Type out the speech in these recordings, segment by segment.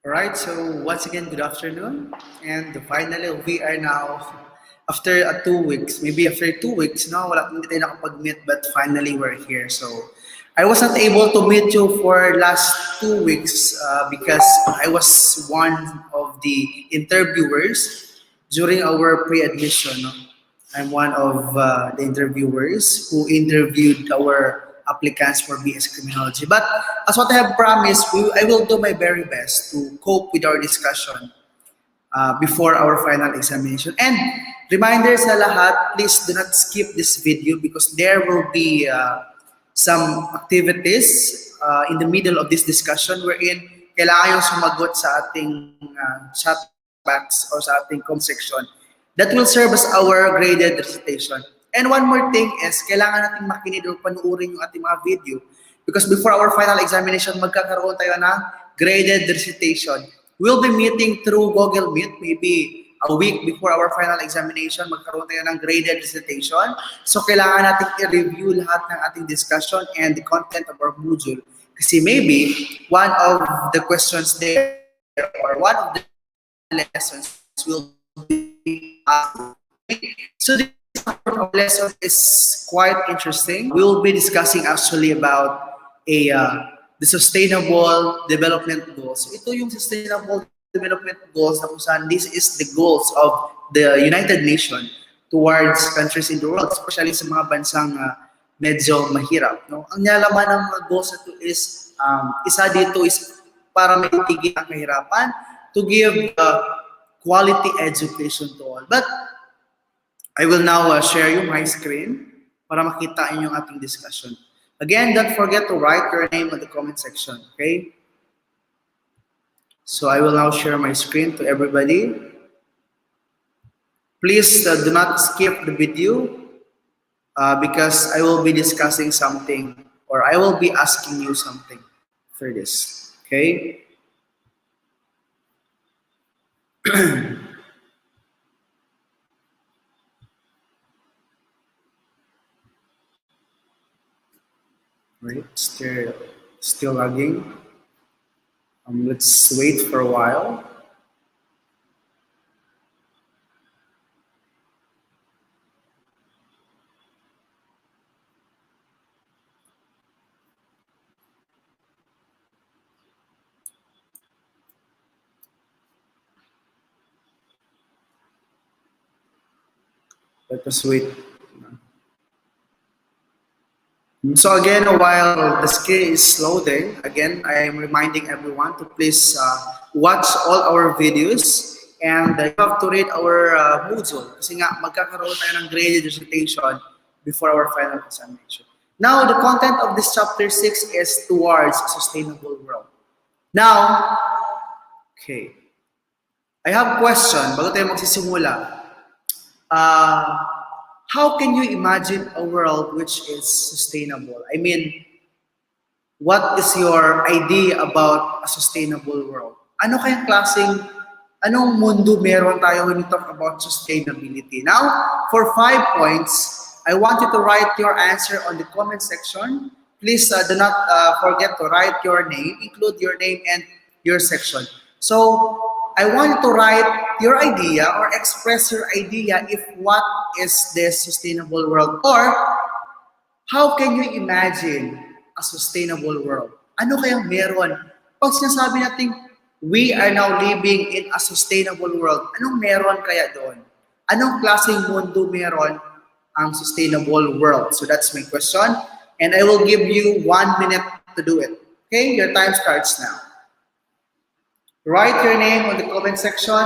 All right, so once again, good afternoon. And finally, we are now, after 2 weeks, maybe after 2 weeks, no, wala hindi tayo nakapag-meet, but finally we're here. So, I was not able to meet you for last 2 weeks because I was one of the interviewers during our pre-admission. No? I'm one of the interviewers who interviewed our applicants for BS Criminology. But as what I have promised, I will do my very best to cope with our discussion before our final examination. And reminders sa lahat, please do not skip this video because there will be some activities in the middle of this discussion wherein kailangan yung sumagot sa ating chat box or sa ating comment section that will serve as our graded recitation. And one more thing is, kailangan natin makinig o panuorin yung ating mga video because before our final examination, magkakaroon tayo ng graded recitation. We'll be meeting through Google Meet, maybe a week before our final examination, magkaroon tayo ng graded recitation. So, kailangan natin i-review lahat ng ating discussion and the content of our module. Kasi maybe, one of the questions there or one of the lessons will be asked. So, this lesson is quite interesting. We will be discussing actually about the Sustainable Development Goals. So ito yung Sustainable Development Goals na kung saan this is the goals of the United Nations towards countries in the world, especially sa mga bansang medyo mahirap. No? Ang nalaman ng mga goals na ito is, isa dito is para maitigil ang kahirapan, to give quality education to all. But I will now share you my screen para makita niyo yung ating discussion. Again, don't forget to write your name in the comment section, okay? So I will now share my screen to everybody. Please do not skip the video because I will be discussing something or I will be asking you something for this, okay? Right, still lagging. Let's wait for a while. Let us wait. So again, while the screen is loading, again, I am reminding everyone to please watch all our videos and you have to read our module kasi nga magkakaroon tayo ng graded recitation before our final examination. Now, the content of this chapter 6 is towards a sustainable world. Now, okay, I have a question bago tayo magsisimula. How can you imagine a world which is sustainable? I mean, what is your idea about a sustainable world? Ano kayang anong mundo meron tayo when we talk about sustainability? Now, for 5 points, I want you to write your answer on the comment section. Please do not forget to write your name, include your name and your section. So, I want you to write your idea or express your idea if what is this sustainable world or how can you imagine a sustainable world? Ano kayang meron? Pag sinasabi natin, we are now living in a sustainable world, anong meron kaya doon? Anong klaseng mundo meron ang sustainable world? So that's my question. And I will give you 1 minute to do it. Okay, your time starts now. Write your name on the comment section,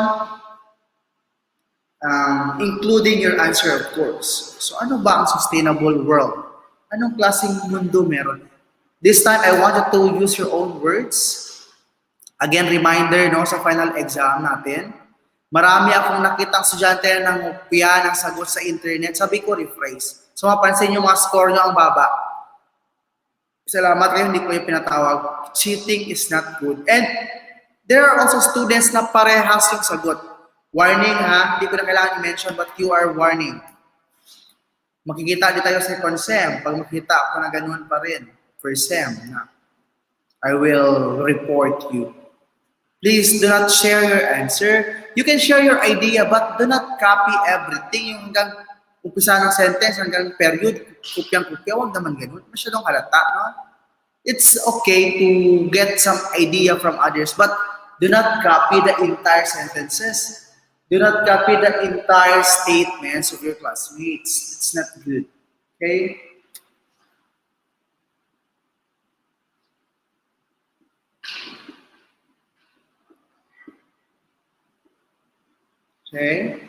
including your answer, of course. So ano ba ang sustainable world? Anong klaseng mundo meron? This time, I want you to use your own words. Again, reminder, no, sa final exam natin, marami akong nakitang estudyante ng opya ng sagot sa internet. Sabi ko, rephrase. So mapansin nyo mga score nyo ang baba. Salamat kayo, hindi ko yung pinatawag. Cheating is not good. And there are also students na parehas yung sagot. Warning ha, hindi ko na kailangan i-mention but you are warning. Makikita din tayo sa second sem. Pag makita ako na ganun pa rin, first sem na, I will report you. Please do not share your answer. You can share your idea, but do not copy everything. Yung hanggang umpisa ng sentence, hanggang period, kupyang-kupya, huwag naman ganun. Masyadong halata, no? It's okay to get some idea from others, but do not copy the entire sentences. Do not copy the entire statements of your classmates. It's not good. Okay? Okay?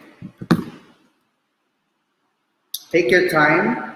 Take your time.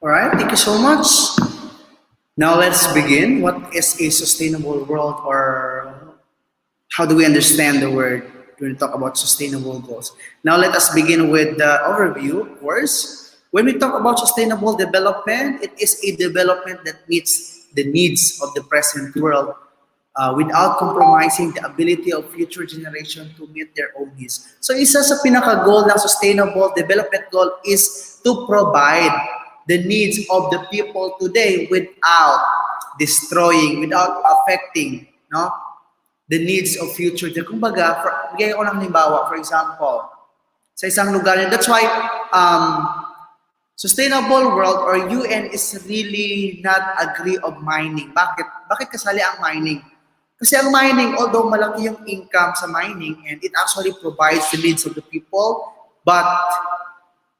All right, thank you so much. Now let's begin. What is a sustainable world, or how do we understand the word when we talk about sustainable goals? Now let us begin with the overview, of course. When we talk about sustainable development, it is a development that meets the needs of the present world without compromising the ability of future generation to meet their own needs. So isa sa pinaka-goal ng sustainable development goal is to provide the needs of the people today without destroying, without affecting, no, the needs of future. Kumbaga, bigay ko ng halimbawa, for example, sa isang lugar, and that's why sustainable world or UN is really not agree of mining. Bakit? Bakit kasali ang mining? Kasi ang mining, although malaki yung income sa mining and it actually provides the needs of the people, but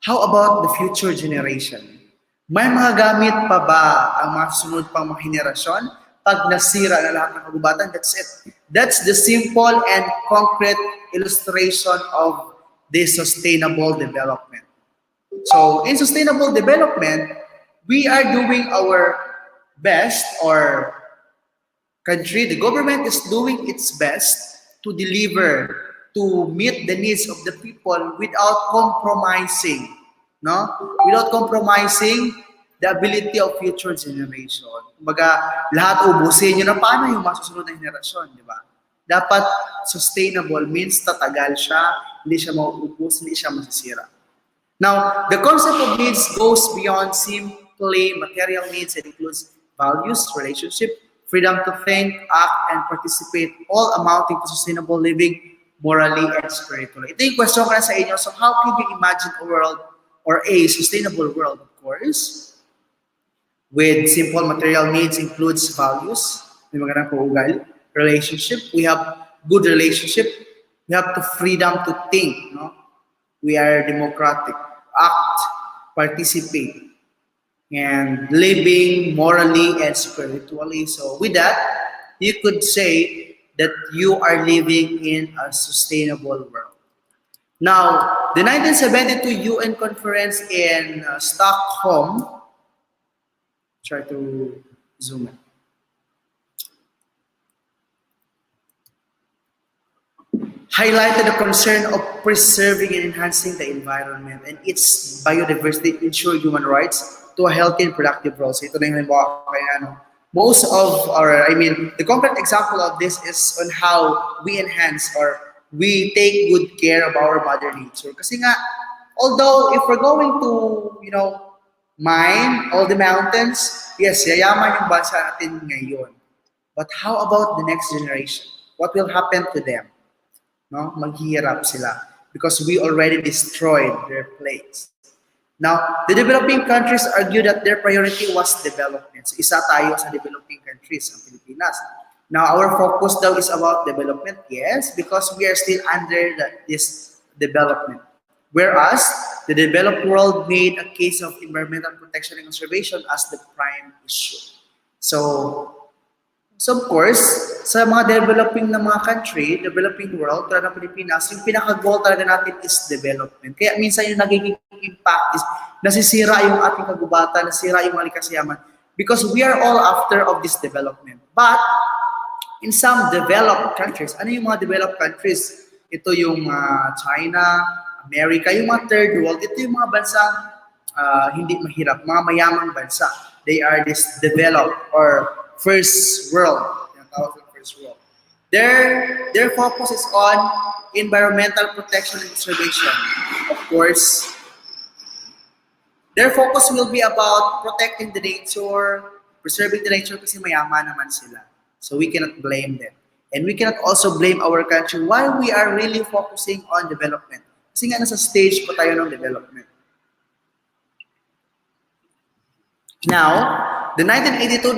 how about the future generation? May mga gamit pa ba ang mga susunod pang mga henerasyon? Pag nasira na lahat ng kagubatan, that's it. That's the simple and concrete illustration of this sustainable development. So, in sustainable development, we are doing our best, or country, the government is doing its best to deliver, to meet the needs of the people without compromising, no? Without compromising the ability of future generation. Kumbaga, lahat ubusin nyo na paano yung masusunod na henerasyon, di ba? Dapat sustainable means tatagal siya, hindi siya mauubos, hindi siya masisira. Now, the concept of needs goes beyond simply material needs. It includes values, relationship, freedom to think, act, and participate, all amounting to sustainable living morally and spiritually. Ito yung question ko na sa inyo. So how can you imagine a world or a sustainable world, of course, with simple material needs includes values, may magandang paugal, relationship, we have good relationship, we have the freedom to think, no? We are democratic, act, participate, and living morally and spiritually. So with that, you could say that you are living in a sustainable world. Now, the 1972 UN conference in Stockholm, try to zoom in. Highlighted the concern of preserving and enhancing the environment and its biodiversity to ensure human rights to a healthy and productive world. So ito na yung halimbawa kaya ano. Most of our, the concrete example of this is on how we enhance or we take good care of our mother nature. Kasi nga, although if we're going to, Mine, all the mountains, yes, yayaman yung bansa natin ngayon. But how about the next generation? What will happen to them? No? Maghihirap sila because we already destroyed their place. Now, the developing countries argue that their priority was development. So, isa tayo sa developing countries, ang Pilipinas. Now, our focus daw is about development, yes, because we are still under this development. Whereas, the developed world made a case of environmental protection and conservation as the prime issue. So of course, sa mga developing na mga country, developing world, tulad ng Pilipinas, yung pinaka-goal talaga natin is development. Kaya minsan yung nagiging impact is nasisira yung ating kagubatan, nasisira yung mga likasiyaman because we are all after of this development. But in some developed countries, ano yung mga developed countries? Ito yung China, America, yung mga third world, ito yung mga bansang hindi mahirap, mga mayamang bansa. They are this developed or first world. First world. Their focus is on environmental protection and conservation. Of course, their focus will be about protecting the nature, preserving the nature kasi mayaman naman sila. So we cannot blame them. And we cannot also blame our country why we are really focusing on development. Kasi nga nasa stage pa tayo ng development. Now, the 1982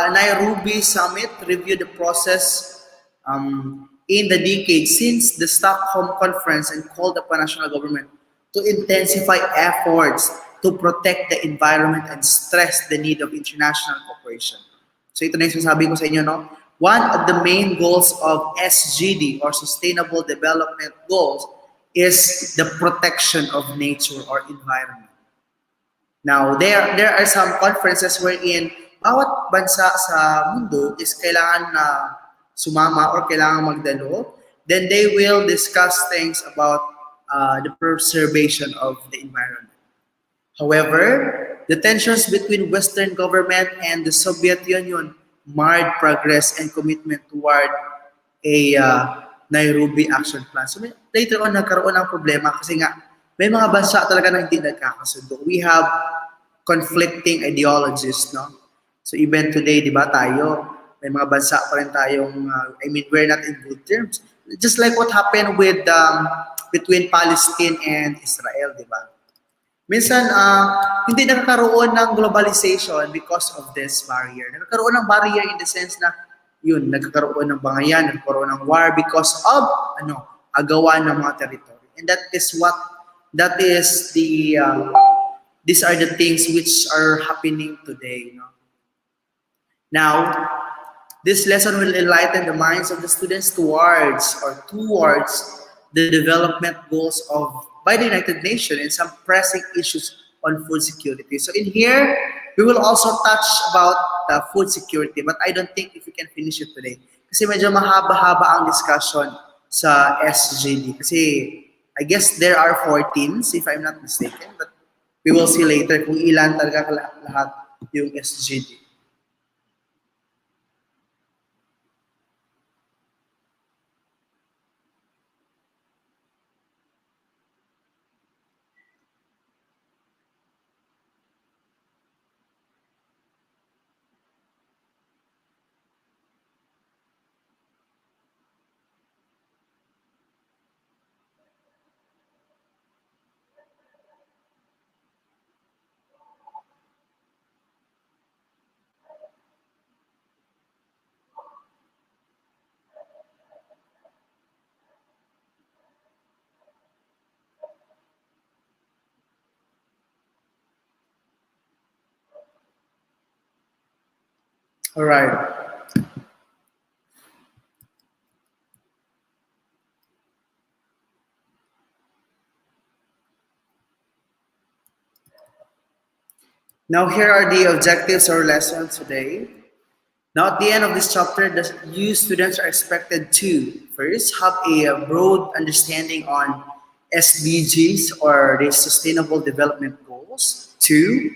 Nairobi Summit reviewed the process in the decade since the Stockholm Conference and called upon national government to intensify efforts to protect the environment and stress the need of international cooperation. So ito na yung sinasabi ko sa inyo, no? One of the main goals of SGD or Sustainable Development Goals is the protection of nature or environment. Now, there are some conferences wherein bawat bansa sa mundo is kailangan na sumama or kailangan magdalo. Then they will discuss things about the preservation of the environment. However, the tensions between Western government and the Soviet Union marred progress and commitment toward a Nairobi Action Plan. So later on, nagkaroon ng problema kasi nga may mga bansa talaga na hindi nagkakasundo. We have conflicting ideologies, no? So even today, di ba, tayo, may mga bansa pa rin tayong, we're not in good terms. Just like what happened with between Palestine and Israel, di ba? Minsan, hindi nakakaroon ng globalization because of this barrier. Nakakaroon ng barrier in the sense na, yun, nagkakaroon ng bangayan, nagkakaroon ng war because of, agawan ng mga territory. And that is these are the things which are happening today. No? Now, this lesson will enlighten the minds of the students towards the development goals by the United Nations and some pressing issues on food security. So in here, we will also touch about food security, but I don't think if we can finish it today. Kasi medyo mahaba-haba ang discussion sa SGD. Kasi I guess there are 14s, if I'm not mistaken, but we will see later kung ilan talaga lahat yung SGD. All right. Now here are the objectives or lessons today. Now at the end of this chapter, you students are expected to first have a broad understanding on SDGs or the Sustainable Development Goals. Two,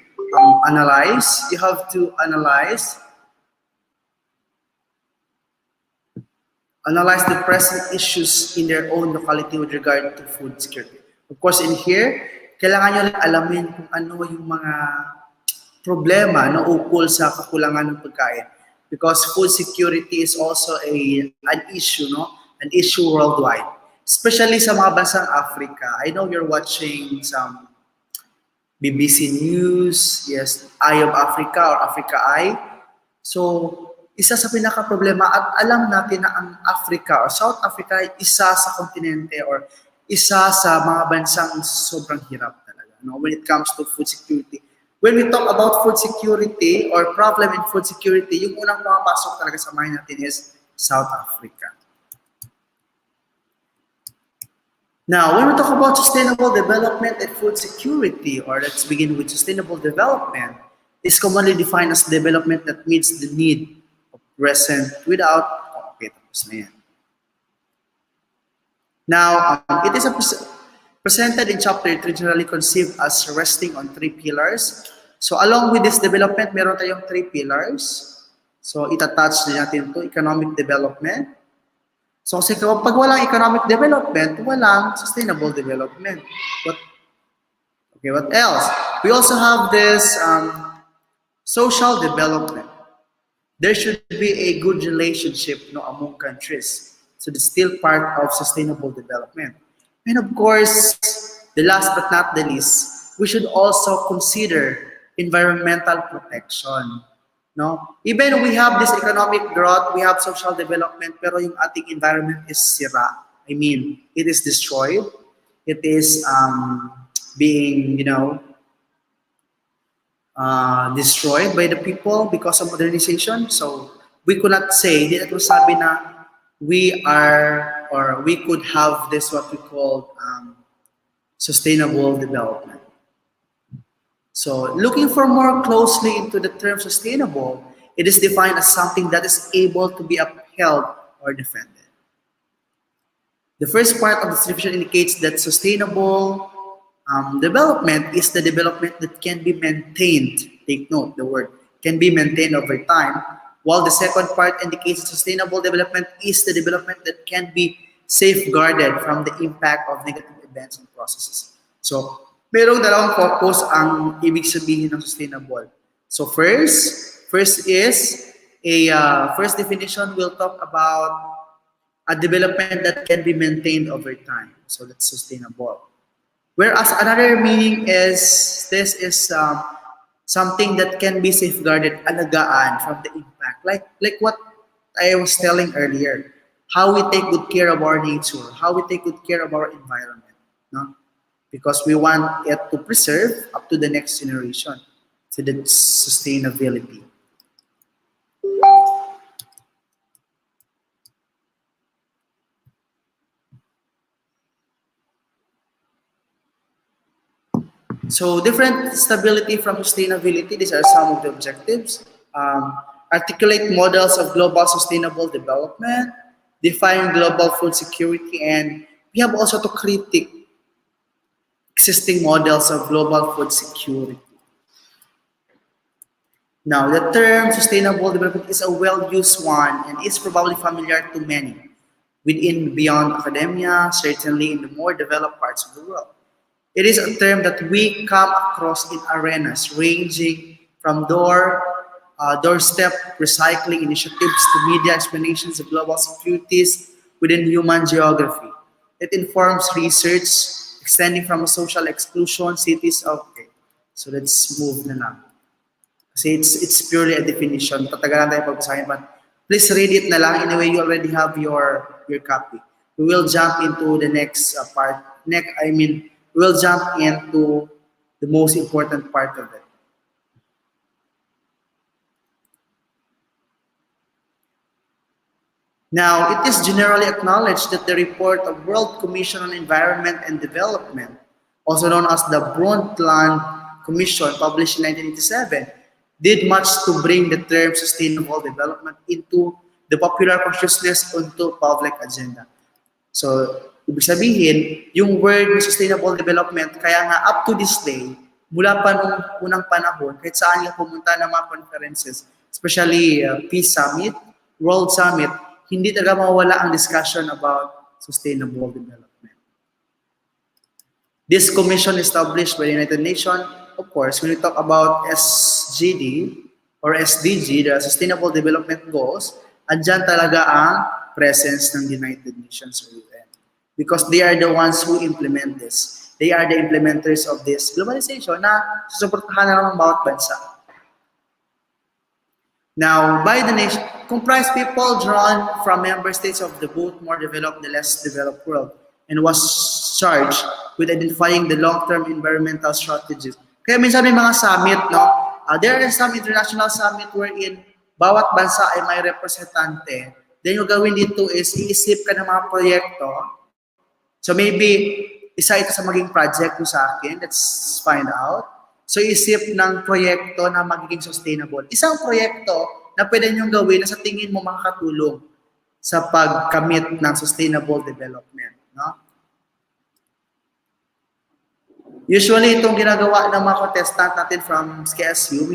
analyze. You have to analyze the present issues in their own locality with regard to food security. Of course, in here, kailangan nyo lang alamin kung ano yung mga problema no ukol sa kakulangan ng pagkain, because food security is also an issue, no, an issue worldwide, especially sa mga bansang Africa. I know you're watching some BBC News, yes, Eye of Africa or Africa Eye. So, isa sa pinaka-problema, at alam natin na ang Africa or South Africa ay isa sa kontinente or isa sa mga bansang sobrang hirap talaga, no, when it comes to food security. When we talk about food security or problem in food security, yung unang pumapasok talaga sa mind natin is South Africa. Now, when we talk about sustainable development and food security, or let's begin with sustainable development, is commonly defined as development that meets the need of present without, okay, tapos na yan. Now, it is presented in chapter 3, generally conceived as resting on 3 pillars. So, along with this development, meron tayong 3 pillars. So, itatouch din natin ito, economic development. So, kasi kapag walang economic development, walang sustainable development. What else? We also have this social development. There should be a good relationship, no, among countries. So, it's still part of sustainable development. And of course, the last but not the least, we should also consider environmental protection. No? Even we have this economic growth, we have social development, pero yung ating environment is sira. I mean, it is destroyed. It is being, destroyed by the people because of modernization. So we could not say, di natin sabi na we are, or we could have this what we call sustainable development. So, looking for more closely into the term sustainable, it is defined as something that is able to be upheld or defended. The first part of the description indicates that sustainable development is the development that can be maintained. Take note, the word can be maintained over time, while the second part indicates that sustainable development is the development that can be safeguarded from the impact of negative events and processes. So, merong dalawang focus ang ibig sabihin ng sustainable. So first is first definition will talk about a development that can be maintained over time. So that's sustainable. Whereas another meaning is this is something that can be safeguarded, alagaan from the impact. Like what I was telling earlier, how we take good care of our nature, how we take good care of our environment, no? Because we want it to preserve up to the next generation, to the sustainability. So different stability from sustainability, these are some of the objectives. Articulate models of global sustainable development, define global food security, and we have also to critique existing models of global food security. Now, the term sustainable development is a well-used one and is probably familiar to many within beyond academia, certainly in the more developed parts of the world. It is a term that we come across in arenas ranging from doorstep recycling initiatives to media explanations of global securities within human geography. It informs research extending from social exclusion, cities of... Okay. So let's move na lang. Kasi it's purely a definition. Tatagalan tayo pag-usahin, but please read it na lang. Anyway, you already have your copy. We will jump into the next part. We will jump into the most important part of it. Now, it is generally acknowledged that the report of World Commission on Environment and Development, also known as the Brundtland Commission, published in 1987, did much to bring the term sustainable development into the popular consciousness onto public agenda. So, ibig sabihin, yung word sustainable development, kaya nga up to this day, mula pa nung unang panahon, kahit saan yung pumunta ng mga conferences, especially Peace Summit, World Summit, hindi talaga mawala ang discussion about sustainable development. This commission established by the United Nations, of course, when we talk about SGD or SDG, the Sustainable Development Goals, andyan talaga ang presence ng United Nations or UN. Because they are the ones who implement this. They are the implementers of this globalization na susuportahan na ng bawat bansa. Now, by the nation, comprise people drawn from member states of the both more developed and the less developed world, and was charged with identifying the long-term environmental strategies. Kaya minsan may mga summit, no? There are some international summit wherein bawat bansa ay may representante. Then yung gawin dito is iisip ka ng mga proyekto. So maybe isa ito sa maging project mo sa akin. Let's find out. So isip ng proyekto na magiging sustainable. Isang proyekto na pwede niyong gawin na sa tingin mo makakatulong sa pagkamit ng sustainable development. No? Usually, itong ginagawa ng mga contestant natin from SKSU,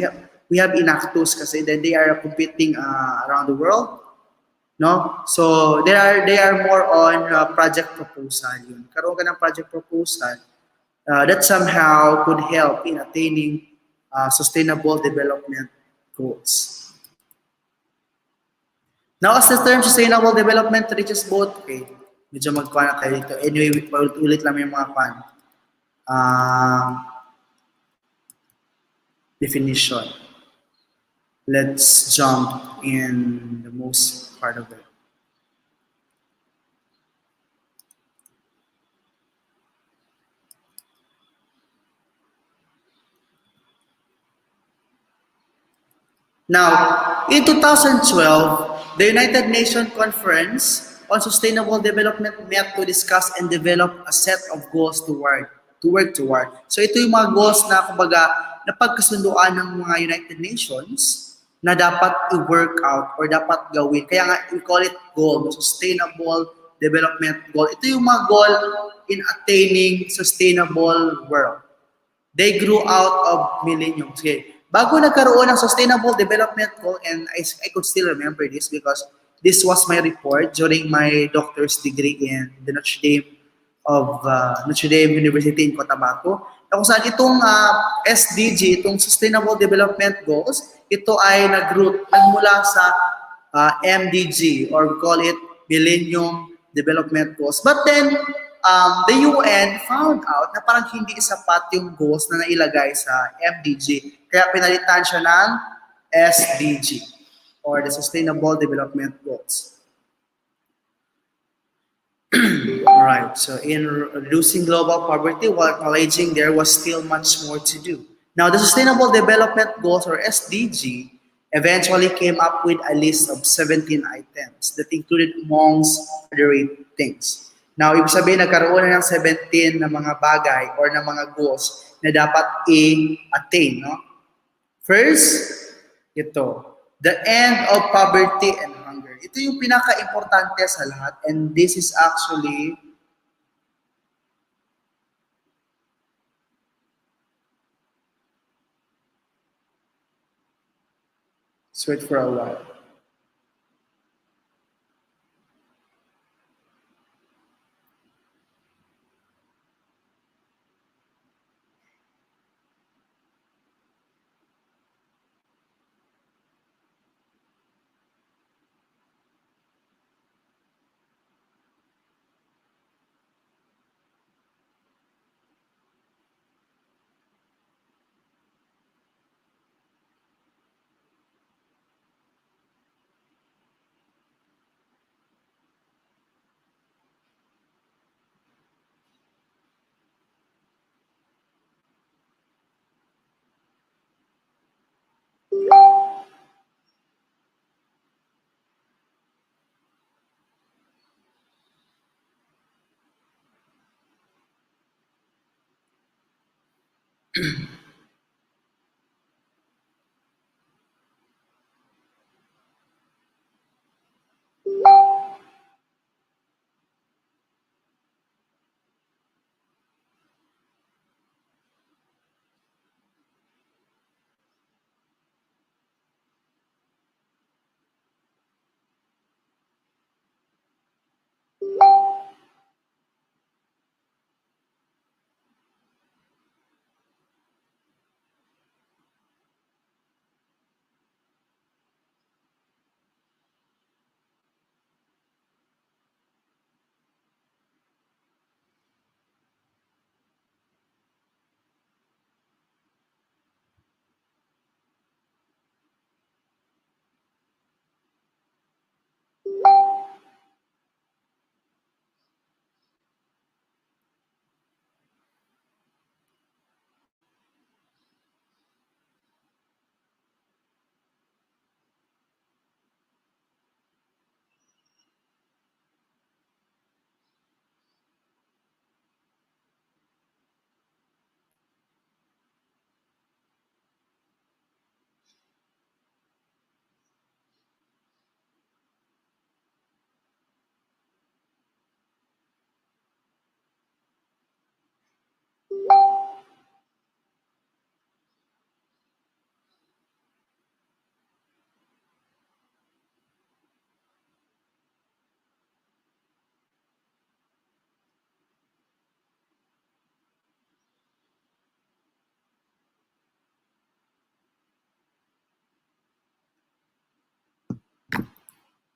we have Inactus kasi then they are competing around the world. No? So they are more on project proposal. Yun. Karoon ka ng project proposal that somehow could help in attaining sustainable development goals. Now, as the term sustainable development reaches both, okay, medyo magkuha na tayo dito. Anyway, ulit lang yung mga definition. Let's jump in the most part of it. Now, in 2012, the United Nations Conference on Sustainable Development met to discuss and develop a set of goals to work toward. So ito yung mga goals na kumbaga napagkasunduan ng mga United Nations na dapat i-work out or dapat gawin. Kaya nga, we call it goal, sustainable development goal. Ito yung mga goal in attaining sustainable world. They grew out of millenniums. Okay. Bago nagkaroon ng sustainable development goal, and I could still remember this because this was my report during my doctor's degree in the Notre Dame University in Cotabato. Kung saan itong SDG, itong Sustainable Development Goals, ito ay nagmula sa MDG or we call it Millennium Development Goals. But then, the UN found out na parang hindi sapat yung goals na nailagay sa MDG. Kaya pinalitan siya ng SDG or the Sustainable Development Goals. Alright, so in reducing global poverty while acknowledging there was still much more to do. Now, the Sustainable Development Goals or SDG eventually came up with a list of 17 items that included amongst other things. Now, ibig sabihin, nagkaroon na ng 17 na mga bagay or na mga goals na dapat i-attain. No? First, ito, the end of poverty and hunger. Ito yung pinaka-importante sa lahat and this is actually let's wait for a while.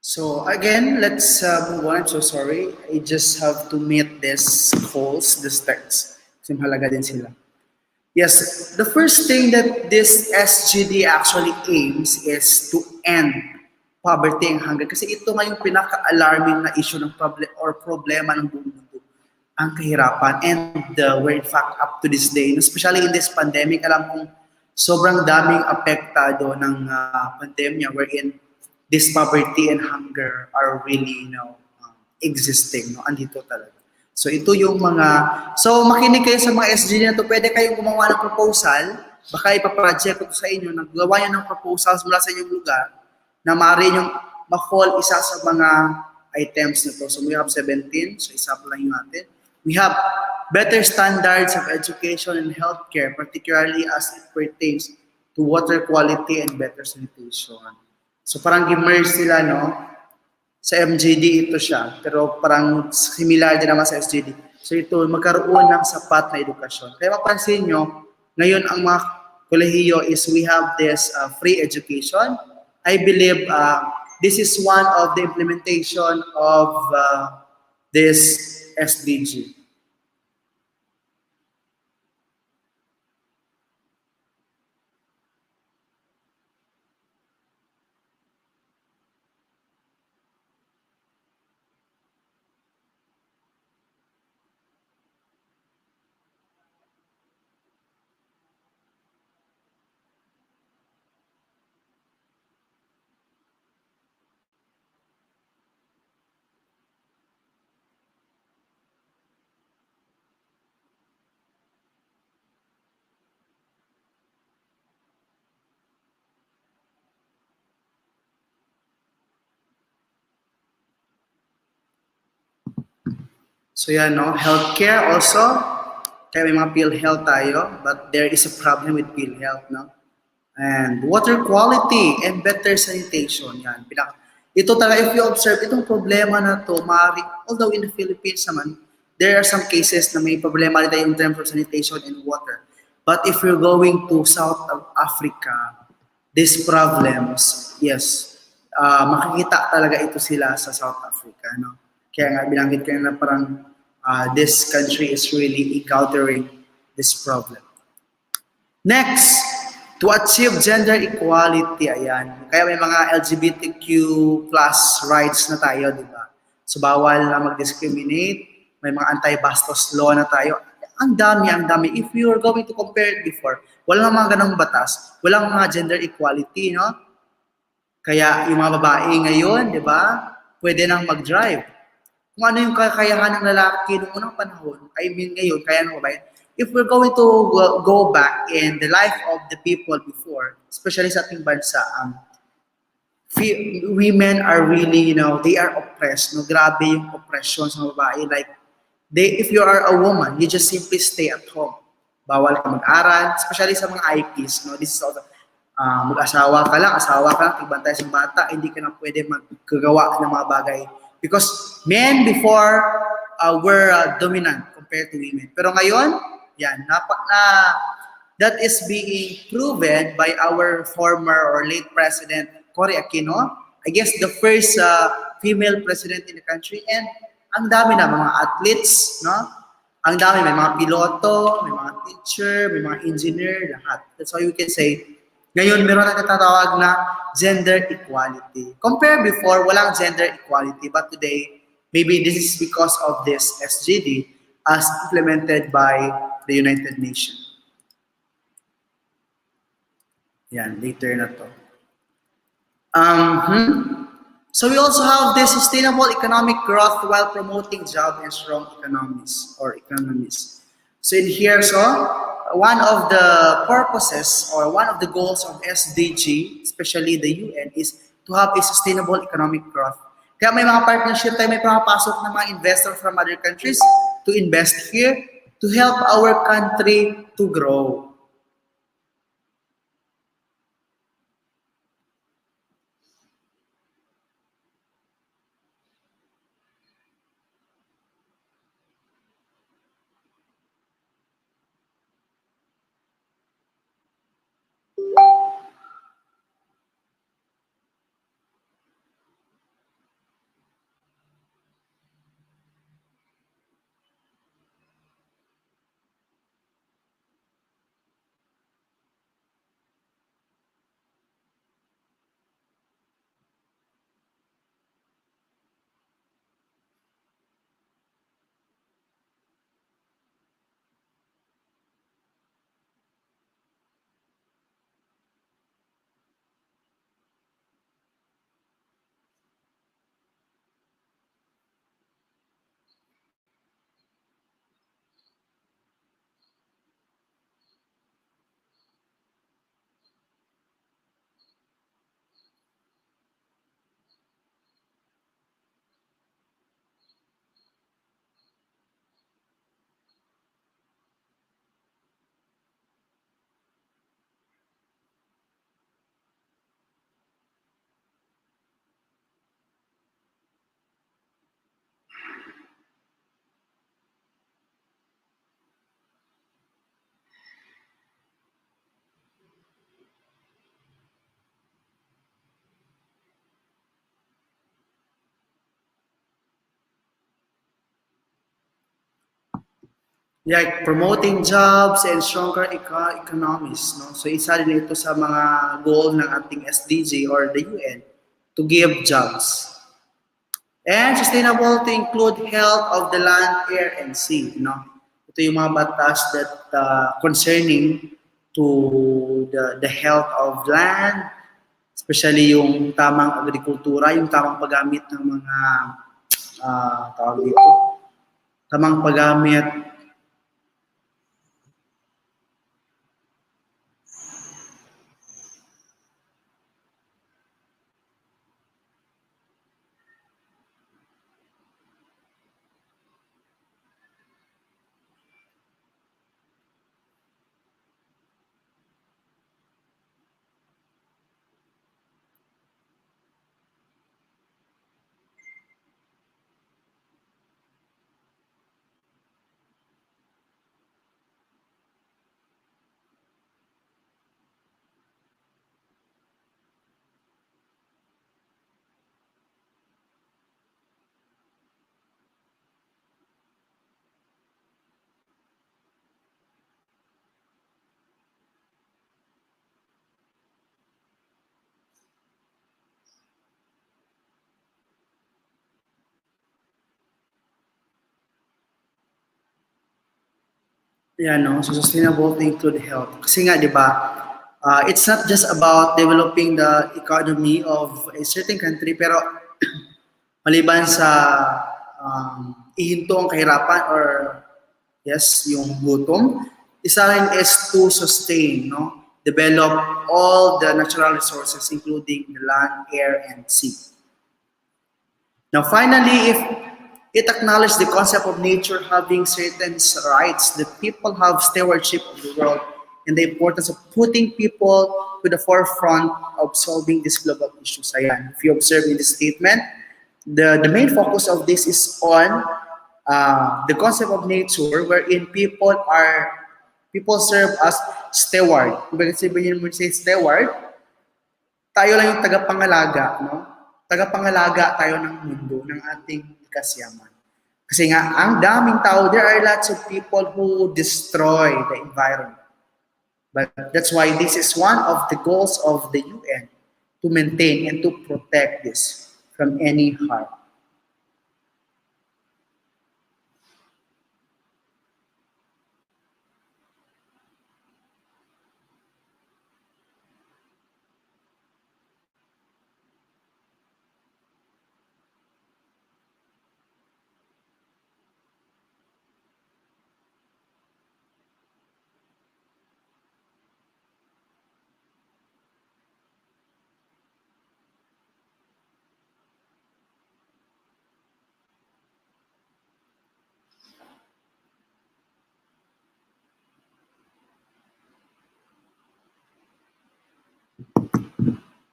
So again, let's move on. I'm so sorry. I just have to meet these calls, these texts. Kasi mahalaga din sila. Yes, the first thing that this SGD actually aims is to end poverty and hunger. Kasi ito nga yung pinaka-alarming na issue ng problema ng buong mundo. Ang kahirapan. And we're in fact up to this day, especially in this pandemic, alam kong sobrang daming apektado ng pandemya wherein this poverty and hunger are really, existing, no? Andito talaga. So ito yung so makinig kayo sa mga SG na to, pwede kayong gumawa ng proposal, baka ipaproject ko to sa inyo, naggawa nyo ng proposals mula sa inyong lugar, na maaari yung ma-fall isa sa mga items na to. So we have 17, so isa pa lang yung natin. We have better standards of education and healthcare, particularly as it pertains to water quality and better sanitation. So parang immerse sila, no? Sa MJD ito siya, pero parang similar din naman sa SJD. So ito, magkaroon ng sapat na edukasyon. Kaya mapansin nyo, ngayon ang mga kolehiyo is we have this free education. I believe this is one of the implementation of this SDG. So yan, no? Healthcare also, kaya may mga PhilHealth tayo, but there is a problem with PhilHealth, no? And water quality and better sanitation, yan. Ito talaga, if you observe, itong problema na to, although in the Philippines naman, there are some cases na may problema rin tayo in terms of sanitation and water. But if you're going to South Africa, these problems, yes, makikita talaga ito sila sa South Africa, no? Kaya nga binanggit ko na parang this country is really encountering this problem. Next, to achieve gender equality, ayan. Kaya may mga LGBTQ plus rights na tayo, di ba? So bawal na mag-discriminate, may mga anti-bastos law na tayo. Ang dami, ang dami. If you are going to compare it before, walang mga ganong batas, walang mga gender equality, no? Kaya yung mga babae ngayon, di ba, pwede nang mag-drive. Kung ano yung kakayahan ng lalaki noong unang panahon, I mean ngayon, kaya ng babae, if we're going to go back in the life of the people before, especially sa ating bansa, women are really, they are oppressed. No? Grabe yung oppression sa babae. Like, if you are a woman, you just simply stay at home. Bawal ka mag-aral, especially sa mga IPs. No? This is also, mag-asawa ka lang, tigbantay sa bata, hindi ka na pwede magkagawa ng mga bagay. Because men before were dominant compared to women. Pero ngayon, yan, that is being proven by our former or late president, Cory Aquino. I guess the first female president in the country. And ang dami na mga athletes, no? Ang dami, may mga piloto, may mga teacher, may mga engineer, lahat. That's why we can say, ngayon meron na natatawag na gender equality. Compare before, walang gender equality. But today, maybe this is because of this SGD as implemented by the United Nations. Yan, later na to. So we also have this sustainable economic growth while promoting job and strong economies or economies. So in here, so one of the purposes or one of the goals of SDG, especially the UN, is to have a sustainable economic growth. Kaya may mga partnership tayo, may pumapasok ng mga investors from other countries to invest here to help our country to grow. like promoting jobs and stronger economies, no? So isa din ito sa mga goal ng ating SDG or the UN to give jobs. And sustainable to include health of the land, air, and sea, no? Ito yung mga batas that concerning to the health of land, especially yung tamang agrikultura, yung tamang paggamit ng mga tawag dito, tamang paggamit. Yeah, no? So sustainable to include health. Kasi nga, di ba, it's not just about developing the economy of a certain country, pero maliban sa ihinto ang kahirapan or yes, yung gutom, isa rin is to sustain, no? Develop all the natural resources including the land, air, and sea. Now, finally, if it acknowledges the concept of nature having certain rights, that people have stewardship of the world and the importance of putting people to the forefront of solving these global issues. Ayan, if you observe in this statement, the main focus of this is on the concept of nature wherein people serve as steward. Kung bakit sabihin mo say steward, tayo lang yung tagapangalaga, no? Tagapangalaga tayo ng mundo, ng ating kasyaman. Kasi nga, ang daming tao, there are lots of people who destroy the environment. But that's why this is one of the goals of the UN, to maintain and to protect this from any harm.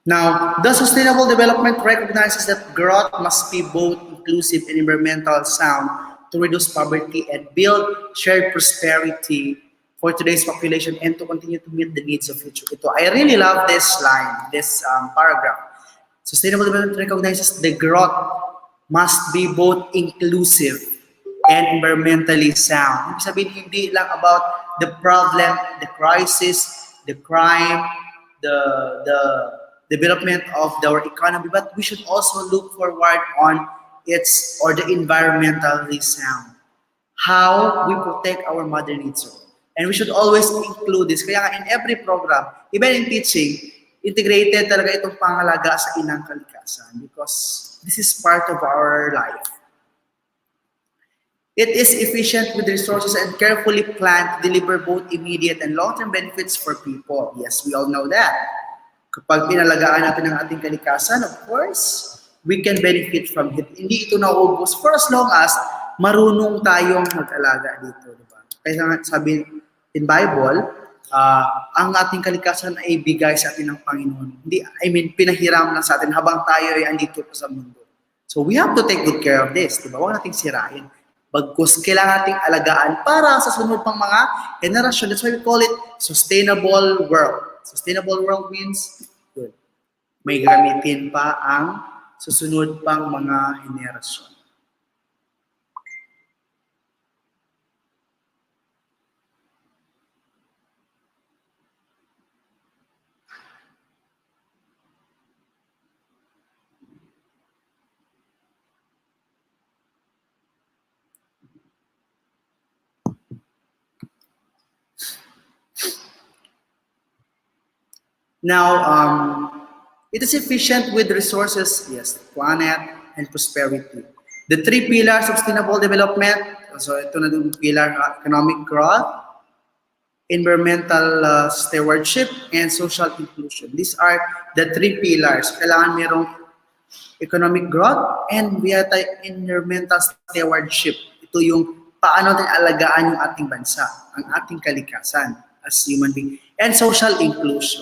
Now, the Sustainable Development recognizes that growth must be both inclusive and environmental sound to reduce poverty and build shared prosperity for today's population and to continue to meet the needs of future. Ito, I really love this line, this paragraph. Sustainable Development recognizes the growth must be both inclusive and environmentally sound. Ibig sabihin, hindi lang about the problem, the crisis, the crime, the development of our economy, but we should also look forward on its or the environmentally sound. How we protect our mother nature. And we should always include this. Kaya nga in every program, even in teaching, integrated talaga itong pangalaga sa inang kalikasan because this is part of our life. It is efficient with resources and carefully planned to deliver both immediate and long-term benefits for people. Yes, we all know that. Kapag pinalagaan natin ang ating kalikasan, of course, we can benefit from it. Hindi ito nauubos for as long as marunong tayong mag-alaga dito. Diba? Kaya sabi in Bible, ang ating kalikasan ay bigay sa atin ng Panginoon. Hindi, pinahiram lang sa atin habang tayo ay andito pa sa mundo. So we have to take good care of this. Diba? Huwag nating sirain. Bagkus kailangan nating alagaan para sa sunod pang mga generasyon. That's why we call it sustainable world. Sustainable world means good. May gamitin pa ang susunod pang mga henerasyon. Now, it is efficient with resources, yes, planet and prosperity. The three pillars of sustainable development, so ito na yung pillar, economic growth, environmental stewardship, and social inclusion. These are the three pillars. Kailangan merong economic growth and we have environmental stewardship. Ito yung paano natin alagaan yung ating bansa, ang ating kalikasan as human being, and social inclusion.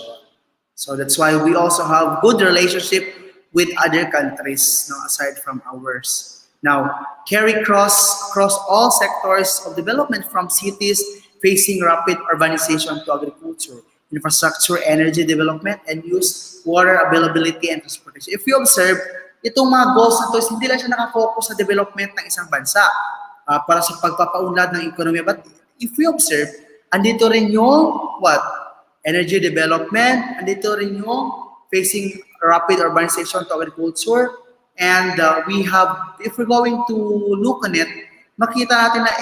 So that's why we also have good relationship with other countries, no, aside from ours. Now, carry across all sectors of development from cities facing rapid urbanization to agriculture, infrastructure, energy development, and use water availability and transportation. If you observe, itong mga goals na to, hindi lang siya nakafocus sa development ng isang bansa para sa pagpapaunlad ng ekonomiya. But if we observe, andito rin yung what? Energy development, andito rin yung facing rapid urbanization to agriculture. And we have, if we're going to look on it, makita natin na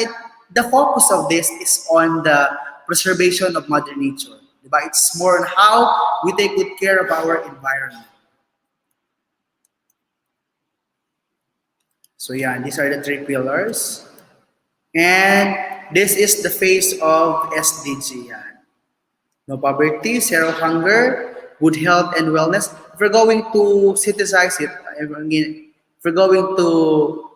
the focus of this is on the preservation of Mother Nature. Diba? It's more on how we take good care of our environment. So yeah, these are the three pillars. And this is the face of SDG. Yan. No poverty, zero hunger, good health and wellness. If we're going to synthesize it, if we're going to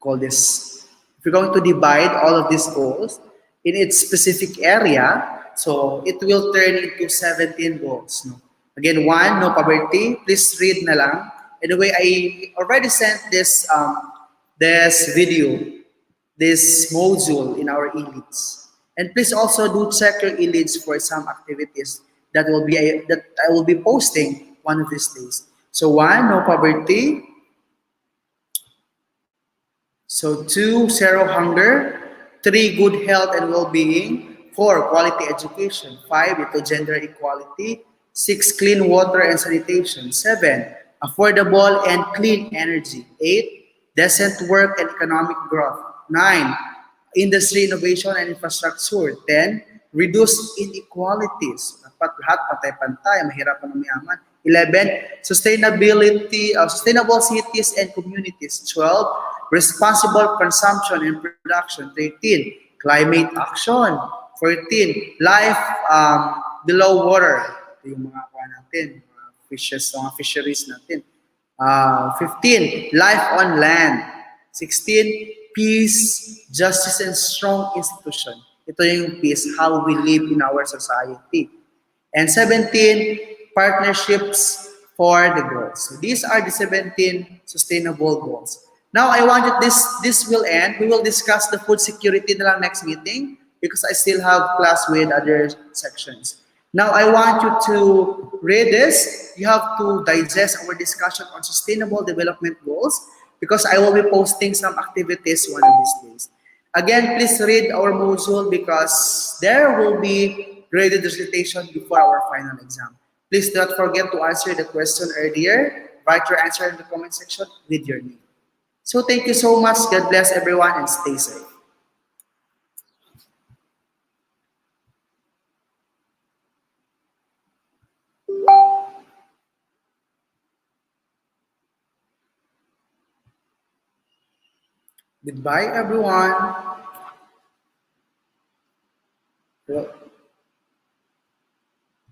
call this, if we're going to divide all of these goals in its specific area, so it will turn into 17 goals. No? Again, one, no poverty. Please read na lang. Anyway, I already sent this this video, this module in our e-leads. And please also do check your e-leads for some activities that I will be posting one of these days. So one, no poverty. So two, zero hunger. Three, good health and well-being. Four, quality education. Five, ito gender equality. Six, clean water and sanitation. Seven, affordable and clean energy. Eight, decent work and economic growth. Nine, industry innovation and infrastructure. 10, reduce inequalities. Dapat lahat pantay-pantay, mahirapan ng mayaman. 11, sustainable cities and communities. 12, responsible consumption and production. 13, climate action. 14, life below water. Ito yung mga natin, fishes, mga fisheries natin. 15, life on land. 16, peace, justice, and strong institution. Ito yung peace, how we live in our society. And 17, partnerships for the goals. So these are the 17 sustainable goals. Now, I want that this will end. We will discuss the food security na lang next meeting because I still have class with other sections. Now, I want you to read this. You have to digest our discussion on sustainable development goals because I will be posting some activities one of these days. Again, please read our module because there will be graded recitation before our final exam. Please do not forget to answer the question earlier. Write your answer in the comment section with your name. So thank you so much. God bless everyone and stay safe. Goodbye, everyone.